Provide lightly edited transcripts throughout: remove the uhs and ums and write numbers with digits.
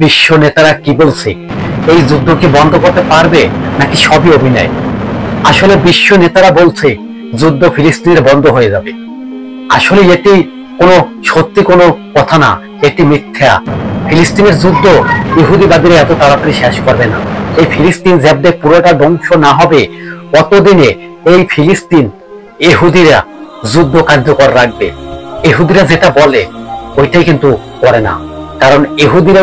বিশ্ব নেতারা কি বলছে, এই যুদ্ধ কি বন্ধ করতে পারবে নাকি সবই অভিনয়? আসলে বিশ্ব নেতারা বলছে যুদ্ধ ফিলিস্তিনের বন্ধ হয়ে যাবে। আসলে এটি কোনো সত্যি কোনো কথা না, এটি মিথ্যা। ফিলিস্তিনের যুদ্ধ ইহুদিবাদীরা এত তাড়াতাড়ি শেষ করবে না। এই ফিলিস্তিন যেতে পুরোটা ধ্বংস না হবে অতদিনে এই ফিলিস্তিন ইহুদিরা যুদ্ধ কার্যকর রাখবে। ইহুদিরা যেটা বলে ওইটাই কিন্তু করে না, কারণ ইহুদিরা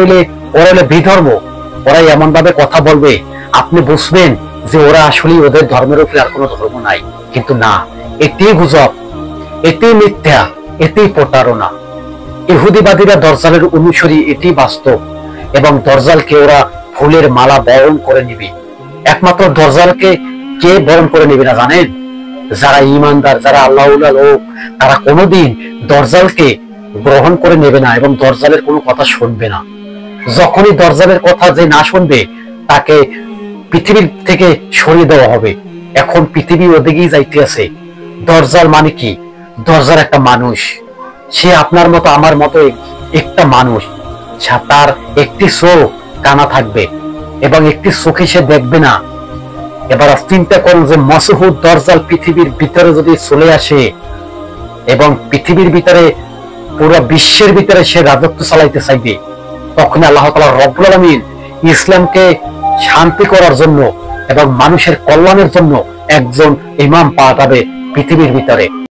ওরা হলে বিধর্ম। ওরা এমন ভাবে কথা বলবে আপনি বুঝবেন যে ওরা আসলে ওদের ধর্মের উপরে আর কোনো ধর্ম নাই। কিন্তু না, এটি গুজব, এটি মিথ্যা, এটি প্রতারণা। ইহুদিবাদীরা দরজালের অনুসারী, এটি বাস্তব। এবং দরজালকে ওরা ফুলের মালা বরণ করে নিবে। একমাত্র দরজালকে কে বরণ করে নিবে না জানেন? যারা ইমানদার, যারা আল্লাহউল্লাহ লোক, তারা কোনোদিন দরজালকে গ্রহণ করে নেবে না এবং দরজালের কোনো কথা শুনবে না। যখনই দরজালের কথা যে না শুনবে তাকে পৃথিবীর থেকে সরিয়ে দেওয়া হবে। এখন পৃথিবী ওদিকেই যাইতে আছে। দরজাল মানে কি? দরজাল একটা মানুষ, সে আপনার মতো আমার মতো একটা মানুষ। তার একটি চোখ কানা থাকবে এবং একটি চোখে সে দেখবে না। এবার চিন্তা করুন যে মাসউদ দরজাল পৃথিবীর ভিতরে যদি চলে আসে এবং পৃথিবীর ভিতরে পুরো বিশ্বের ভিতরে সে রাজত্ব চালাইতে চাইবে, তখন আল্লাহ তাআলা রব্বুল আলামিন ইসলামকে শান্তি করার জন্য এবং মানুষের কল্যাণের জন্য একজন ইমাম পাঠাবে পৃথিবীর ভিতরে।